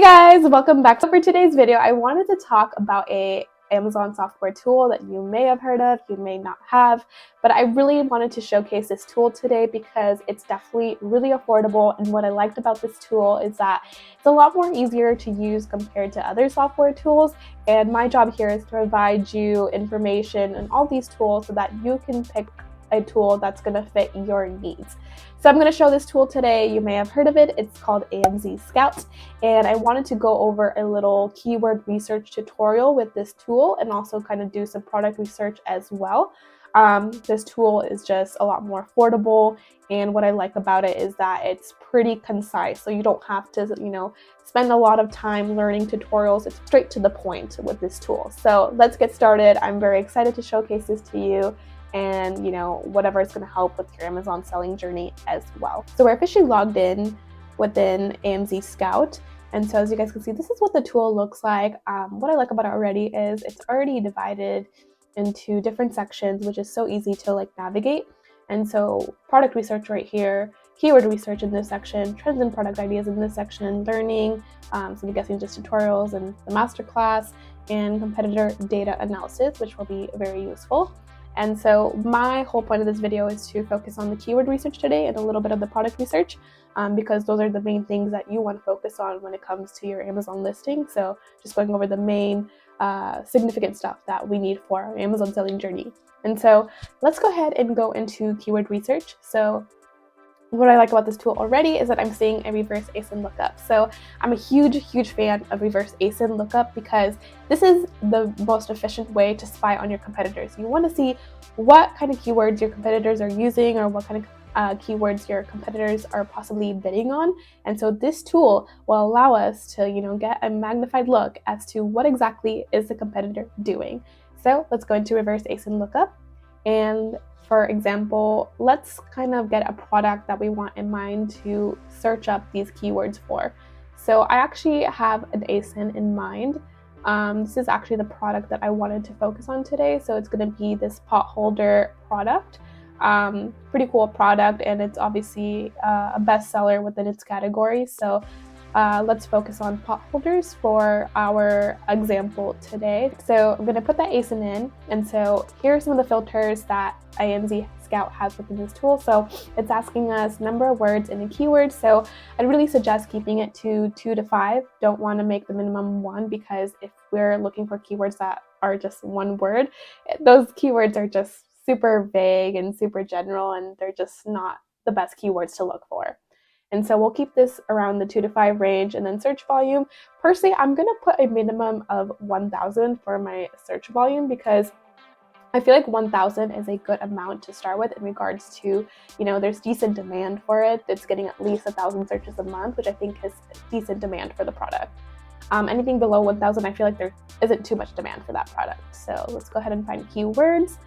Hey guys, welcome back. So for today's video, I wanted to talk about a Amazon software tool that you may have heard of, you may not have, but I really wanted to showcase this tool today because it's definitely really affordable. And what I liked about this tool is that it's a lot more easier to use compared to other software tools. And my job here is to provide you information and all these tools so that you can pick a tool that's going to fit your needs. So I'm going to show this tool today. You may have heard of it. It's called AMZScout, and I wanted to go over a little keyword research tutorial with this tool and also kind of do some product research as well. This tool is just a lot more affordable, and what I like about it is that it's pretty concise, so you don't have to, spend a lot of time learning tutorials. It's straight to the point with this tool. So let's get started. I'm very excited to showcase this to you, and whatever is going to help with your Amazon selling journey as well. So we're officially logged in within AMZScout, and so as you guys can see, this is what the tool looks like. What I like about it already is it's already divided into different sections, which is so easy to navigate. And so product research right here, keyword research in this section, trends and product ideas in this section, learning, so I'm guessing just tutorials and the masterclass, and competitor data analysis, which will be very useful. And so my whole point of this video is to focus on the keyword research today and a little bit of the product research, because those are the main things that you want to focus on when it comes to your Amazon listing. So just going over the main significant stuff that we need for our Amazon selling journey. And so let's go ahead and go into keyword research. So what I like about this tool already is that I'm seeing a reverse ASIN lookup. So I'm a huge fan of reverse ASIN lookup because this is the most efficient way to spy on your competitors. You want to see what kind of keywords your competitors are using or what kind of keywords your competitors are possibly bidding on. And so this tool will allow us to, get a magnified look as to what exactly is the competitor doing. So let's go into reverse ASIN lookup. And for example, let's kind of get a product that we want in mind to search up these keywords for. So I actually have an ASIN in mind. This is actually the product that I wanted to focus on today. So it's going to be this pot holder product. Pretty cool product, and it's obviously a bestseller within its category. So let's focus on pot holders for our example today. So I'm going to put that ASIN in, and so here are some of the filters that AMZScout has within this tool. So it's asking us number of words in a keyword. So I'd really suggest keeping it to 2 to 5. Don't want to make the minimum 1, because if we're looking for keywords that are just one word, those keywords are just super vague and super general, and they're just not the best keywords to look for. And so we'll keep this around the 2 to 5 range. And then search volume, personally, I'm going to put a minimum of 1,000 for my search volume, because I feel like 1,000 is a good amount to start with in regards to, there's decent demand for it. It's getting at least 1,000 searches a month, which I think is decent demand for the product. Anything below 1,000, I feel like there isn't too much demand for that product. So let's go ahead and find keywords,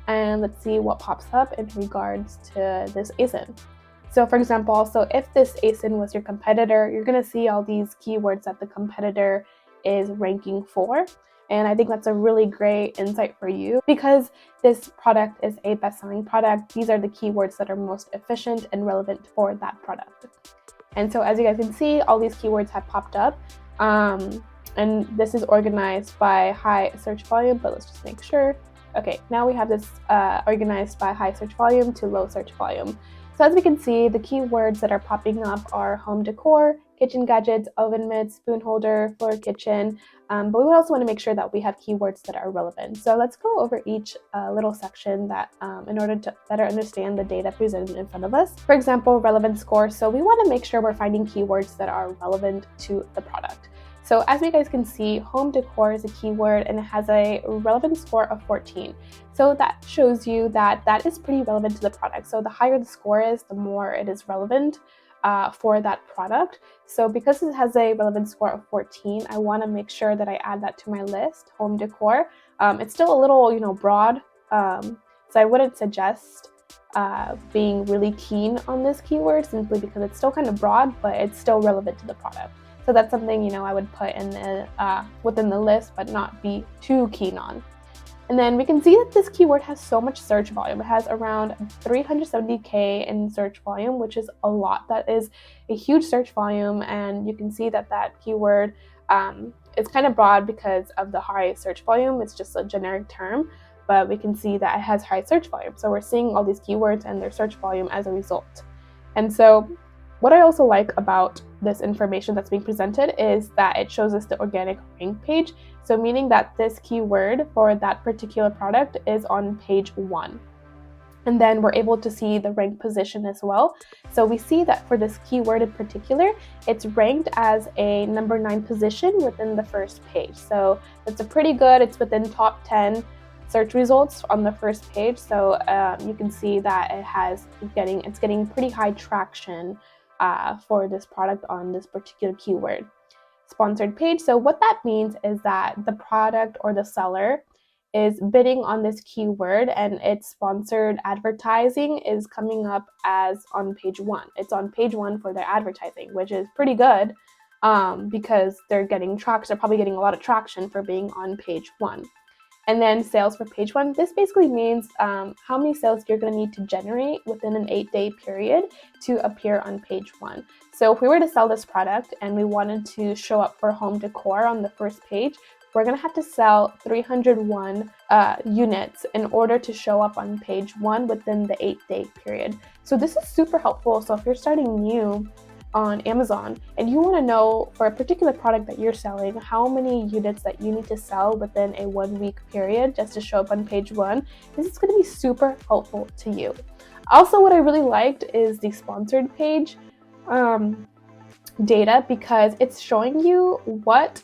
and let's see what pops up in regards to this ASIN. So for example, also if this ASIN was your competitor, you're going to see all these keywords that the competitor is ranking for. And I think that's a really great insight for you, because this product is a best-selling product. These are the keywords that are most efficient and relevant for that product. And so as you guys can see, all these keywords have popped up. And this is organized by high search volume, but let's just make sure. Okay, now we have this organized by high search volume to low search volume. So as we can see, the keywords that are popping up are home decor, kitchen gadgets, oven mitts, spoon holder, floor kitchen, but we also want to make sure that we have keywords that are relevant. So let's go over each little section that in order to better understand the data presented in front of us. For example, relevant score. So we want to make sure we're finding keywords that are relevant to the product. So as you guys can see, home decor is a keyword, and it has a relevant score of 14. So that shows you that that is pretty relevant to the product. So the higher the score is, the more it is relevant for that product. So because it has a relevant score of 14, I want to make sure that I add that to my list, home decor. It's still a little, broad, so I wouldn't suggest being really keen on this keyword, simply because it's still kind of broad, but it's still relevant to the product. So that's something, I would put in the within the list, but not be too keen on. And then we can see that this keyword has so much search volume. It has around 370K in search volume, which is a lot. That is a huge search volume, and you can see that that keyword is kind of broad because of the high search volume. It's just a generic term, but we can see that it has high search volume. So we're seeing all these keywords and their search volume as a result. And so what I also like about this information that's being presented is that it shows us the organic rank page. So meaning that this keyword for that particular product is on page 1. And then we're able to see the rank position as well. So we see that for this keyword in particular, it's ranked as a number 9 position within the first page. So that's a pretty good, it's within top 10 search results on the first page. So you can see that it's getting pretty high traction for this product on this particular keyword. Sponsored page. So what that means is that the product or the seller is bidding on this keyword, and its sponsored advertising is coming up as on page 1. It's on page 1 for their advertising, which is pretty good because they're probably getting a lot of traction for being on page 1. And then sales for page 1, this basically means how many sales you're going to need to generate within an 8-day period to appear on page 1. So if we were to sell this product and we wanted to show up for home decor on the first page, we're going to have to sell 301 units in order to show up on page 1 within the 8-day period. So this is super helpful. So if you're starting new on Amazon and you want to know for a particular product that you're selling how many units that you need to sell within a 1-week period just to show up on page 1, this is going to be super helpful to you. Also, what I really liked is the sponsored page data, because it's showing you what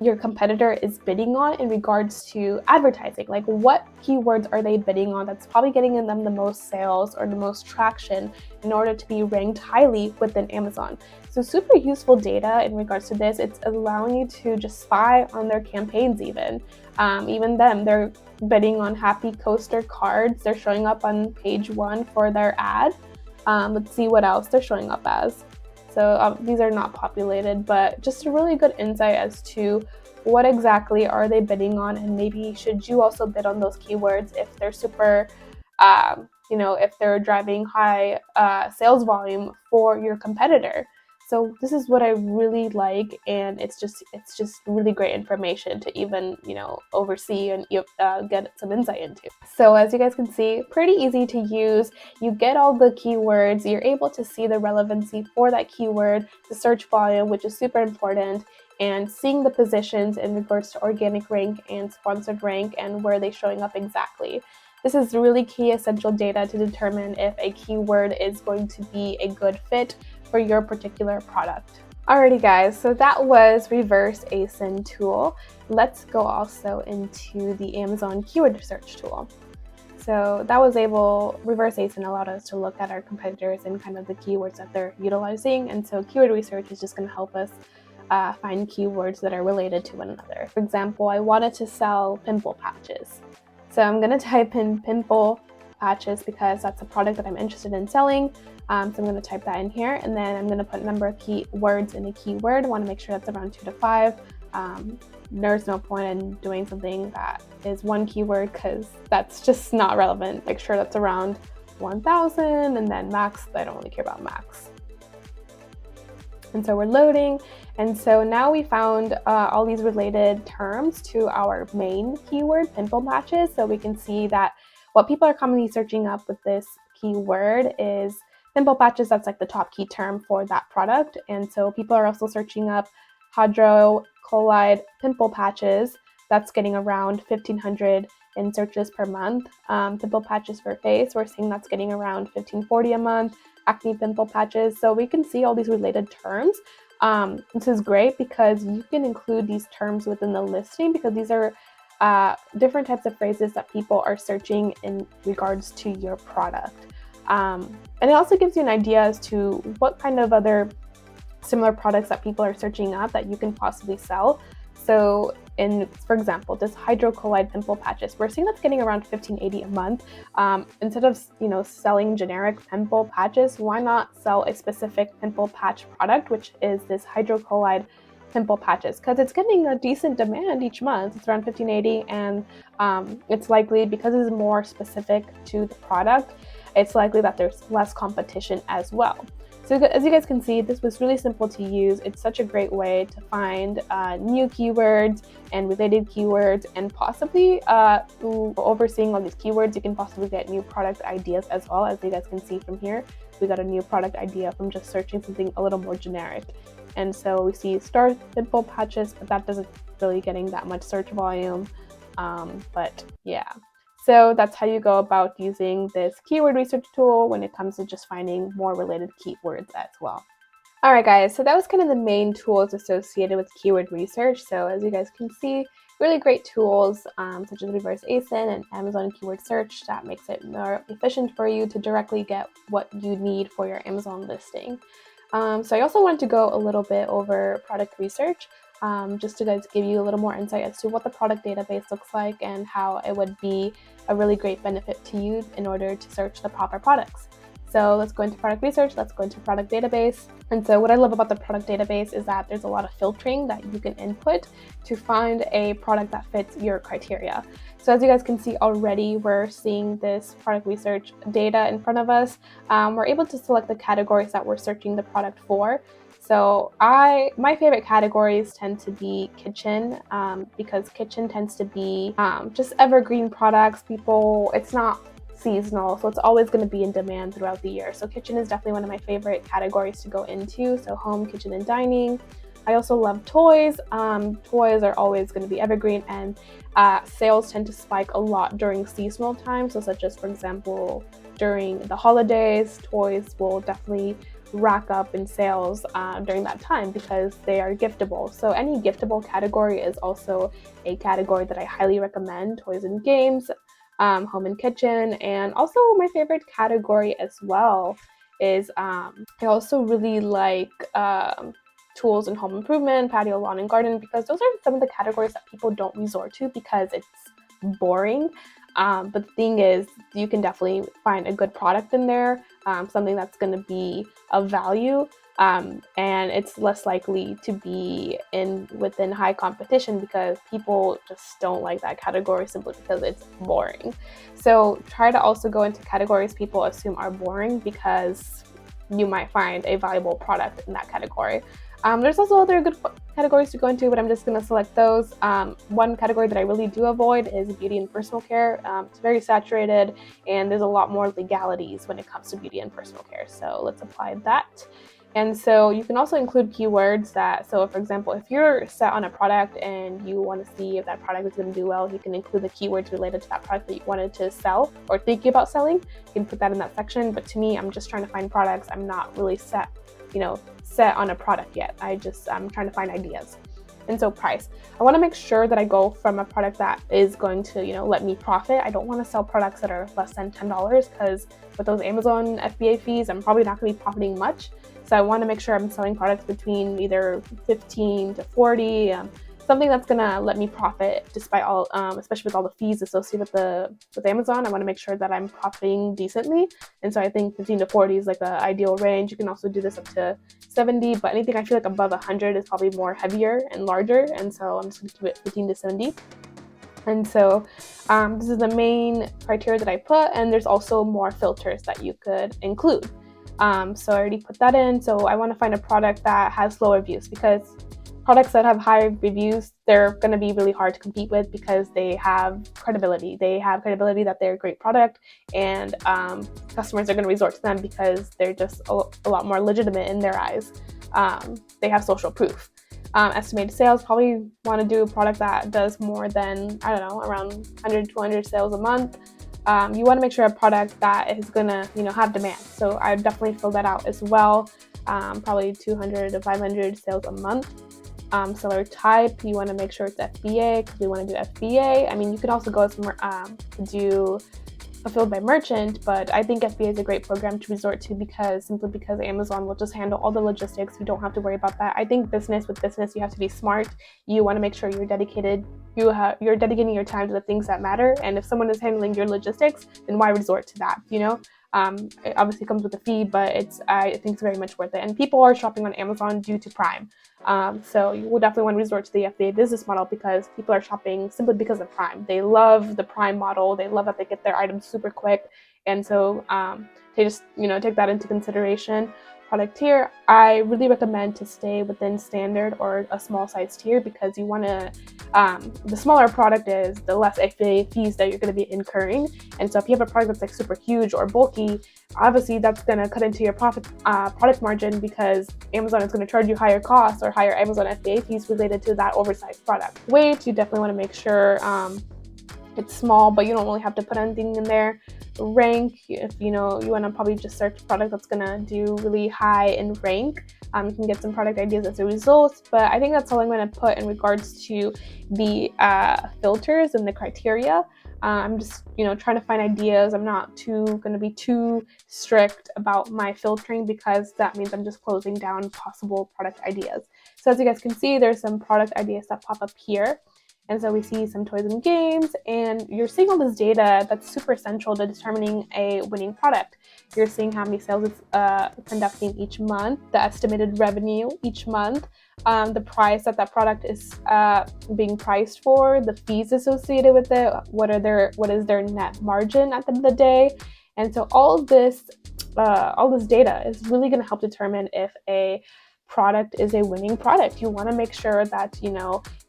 your competitor is bidding on in regards to advertising. Like, what keywords are they bidding on that's probably getting them the most sales or the most traction in order to be ranked highly within Amazon. So super useful data in regards to this. It's allowing you to just spy on their campaigns even. Even them, they're bidding on Happy Coaster cards. They're showing up on page 1 for their ad. Let's see what else they're showing up as. So these are not populated, but just a really good insight as to what exactly are they bidding on, and maybe should you also bid on those keywords if they're super, if they're driving high sales volume for your competitor. So this is what I really like, and it's just really great information to even oversee and get some insight into. So as you guys can see, pretty easy to use. You get all the keywords, you're able to see the relevancy for that keyword, the search volume, which is super important, and seeing the positions in regards to organic rank and sponsored rank and where they're showing up exactly. This is really key essential data to determine if a keyword is going to be a good fit for your particular product. Alrighty guys, so that was Reverse ASIN tool. Let's go also into the Amazon keyword search tool. So that was Reverse ASIN allowed us to look at our competitors and kind of the keywords that they're utilizing. And so keyword research is just going to help us find keywords that are related to one another. For example, I wanted to sell pimple patches. So I'm going to type in pimple patches because that's a product that I'm interested in selling. So I'm going to type that in here, and then I'm going to put a number of keywords in a keyword. I want to make sure that's around 2 to 5. There's no point in doing something that is one keyword because that's just not relevant. Make sure that's around 1,000, and then max, I don't really care about max. And so we're loading, and so now we found all these related terms to our main keyword, pimple patches. So we can see that what people are commonly searching up with this keyword is pimple patches. That's like the top key term for that product. And so people are also searching up hydrocolloid pimple patches. That's getting around 1,500 in searches per month. Pimple patches for face, we're seeing that's getting around 1,540 a month. Acne pimple patches. So we can see all these related terms. This is great because you can include these terms within the listing, because these are different types of phrases that people are searching in regards to your product. And it also gives you an idea as to what kind of other similar products that people are searching up that you can possibly sell. So for example, this hydrocolloid pimple patches, we're seeing that's getting around $1,580 a month. Instead of selling generic pimple patches, why not sell a specific pimple patch product, which is this hydrocolloid pimple patches because it's getting a decent demand each month. It's around 1580, and it's likely, because it's more specific to the product, it's likely that there's less competition as well. So as you guys can see, this was really simple to use. It's such a great way to find new keywords and related keywords, and possibly through overseeing all these keywords, you can possibly get new product ideas as well. As you guys can see from here, we got a new product idea from just searching something a little more generic. And so we see star pimple patches, but that doesn't really getting that much search volume. But yeah. So that's how you go about using this keyword research tool when it comes to just finding more related keywords as well. All right, guys, so that was kind of the main tools associated with keyword research. So as you guys can see, really great tools such as Reverse ASIN and Amazon keyword search that makes it more efficient for you to directly get what you need for your Amazon listing. So I also wanted to go a little bit over product research, just to guys give you a little more insight as to what the product database looks like and how it would be a really great benefit to you in order to search the proper products. So let's go into product research, let's go into product database. And so what I love about the product database is that there's a lot of filtering that you can input to find a product that fits your criteria. So as you guys can see already, we're seeing this product research data in front of us. We're able to select the categories that we're searching the product for. So my favorite categories tend to be kitchen, because kitchen tends to be just evergreen products. It's not seasonal, so it's always going to be in demand throughout the year. So kitchen is definitely one of my favorite categories to go into. So home, kitchen, and dining. I also love toys. Toys are always going to be evergreen, and sales tend to spike a lot during seasonal times. So such as, for example, during the holidays, toys will definitely rack up in sales during that time because they are giftable. So any giftable category is also a category that I highly recommend. Toys and games, home and kitchen. And also my favorite category as well is I also really like tools and home improvement, patio, lawn, and garden, because those are some of the categories that people don't resort to because it's boring. But the thing is, you can definitely find a good product in there, something that's going to be of value, and it's less likely to be within high competition because people just don't like that category simply because it's boring. So try to also go into categories people assume are boring, because you might find a valuable product in that category. There's also other good categories to go into, but I'm just going to select those. One category that I really do avoid is beauty and personal care. It's very saturated, and there's a lot more legalities when it comes to beauty and personal care. So let's apply that. And so you can also include keywords so for example, if you're set on a product and you want to see if that product is going to do well, you can include the keywords related to that product that you wanted to sell or thinking about selling. You can put that in that section. But to me, I'm just trying to find products. I'm not really set on a product yet. I'm trying to find ideas. And so price. I want to make sure that I go from a product that is going to, let me profit. I don't want to sell products that are less than $10, because with those Amazon FBA fees, I'm probably not going to be profiting much. So I want to make sure I'm selling products between either 15 to 40, something that's going to let me profit despite all, especially with all the fees associated with Amazon. I want to make sure that I'm profiting decently. And so I think 15 to 40 is like an ideal range. You can also do this up to 70, but anything I feel like above 100 is probably more heavier and larger. And so I'm just going to keep it 15 to 70. And so this is the main criteria that I put. And there's also more filters that you could include. So I already put that in. So I want to find a product that has low reviews, because products that have high reviews, they're going to be really hard to compete with because they have credibility. They have credibility that they're a great product, and customers are going to resort to them because they're just a lot more legitimate in their eyes. They have social proof. Estimated sales, probably want to do a product that does more than, around 100 to 200 sales a month. You want to make sure a product that is going to, have demand. So I definitely fill that out as well. Probably 200 to 500 sales a month. Seller type, you want to make sure it's FBA, because we want to do FBA. I mean, you could also go do fulfilled by merchant, but I think FBA is a great program to resort to simply because Amazon will just handle all the logistics. You don't have to worry about that. I think business, you have to be smart. You want to make sure you're dedicated. You're dedicating your time to the things that matter. And if someone is handling your logistics, then why resort to that? It obviously comes with a fee, but I think it's very much worth it. And people are shopping on Amazon due to Prime. So you will definitely want to resort to the FBA business model because people are shopping simply because of Prime. They love the Prime model. They love that they get their items super quick. And so they just, take that into consideration. Product tier, I really recommend to stay within standard or a small size tier because you want to, the smaller product is, the less FBA fees that you're going to be incurring. And so if you have a product that's like super huge or bulky, obviously that's going to cut into your product margin because Amazon is going to charge you higher costs or higher Amazon FBA fees related to that oversized product. Weight, you definitely want to make sure it's small, but you don't really have to put anything in there. Rank, if you want to probably just search a product that's gonna do really high in rank, you can get some product ideas as a result. But I think that's all I'm going to put in regards to the filters and the criteria. I'm just trying to find ideas. I'm not going to be too strict about my filtering because that means I'm just closing down possible product ideas. So as you guys can see, there's some product ideas that pop up here. And so we see some toys and games, and you're seeing all this data that's super essential to determining a winning product. You're seeing how many sales it's conducting each month, the estimated revenue each month, the price that product is being priced for, the fees associated with it, what is their net margin at the end of the day. And so all this data is really going to help determine if a product is a winning product. You want to make sure that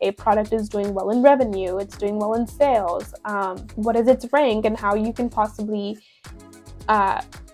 a product is doing well in revenue, it's doing well in sales, what is its rank, and how you can possibly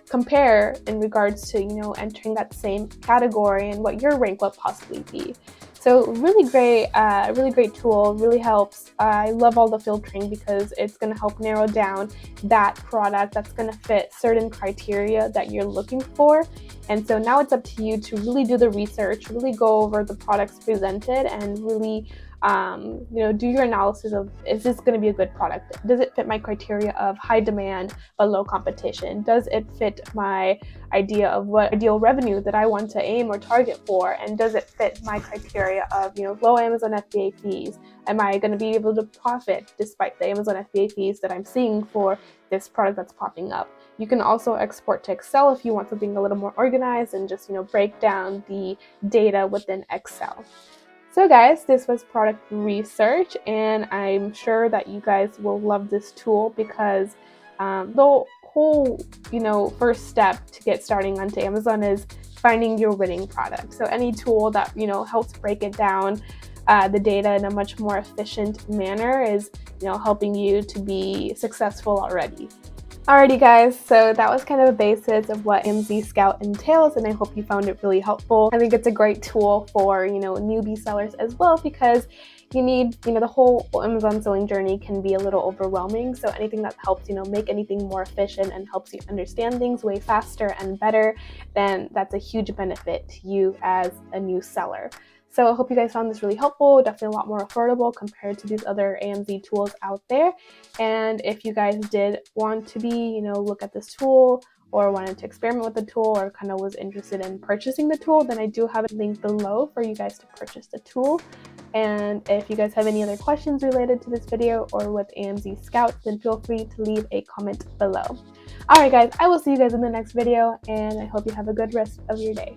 compare in regards to entering that same category and what your rank would possibly be. So really great tool, really helps. I love all the filtering because it's going to help narrow down that product that's going to fit certain criteria that you're looking for. And so now it's up to you to really do the research, really go over the products presented, and really do your analysis of, is this going to be a good product? Does it fit my criteria of high demand but low competition? Does it fit my idea of what ideal revenue that I want to aim or target for? And does it fit my criteria of low Amazon FBA fees? Am I going to be able to profit despite the Amazon FBA fees that I'm seeing for this product that's popping up? You can also export to Excel if you want something a little more organized and just break down the data within Excel. So guys, this was product research, and I'm sure that you guys will love this tool because the whole first step to get starting onto Amazon is finding your winning product. So any tool that helps break it down, the data in a much more efficient manner is helping you to be successful already. Alrighty guys, so that was kind of a basis of what AMZScout entails, and I hope you found it really helpful. I think it's a great tool for newbie sellers as well, because you need the whole Amazon selling journey can be a little overwhelming. So anything that helps make anything more efficient and helps you understand things way faster and better, then that's a huge benefit to you as a new seller. So I hope you guys found this really helpful, definitely a lot more affordable compared to these other AMZ tools out there. And if you guys did want to look at this tool or wanted to experiment with the tool or kind of was interested in purchasing the tool, then I do have a link below for you guys to purchase the tool. And if you guys have any other questions related to this video or with AMZScout, then feel free to leave a comment below. Alright guys, I will see you guys in the next video, and I hope you have a good rest of your day.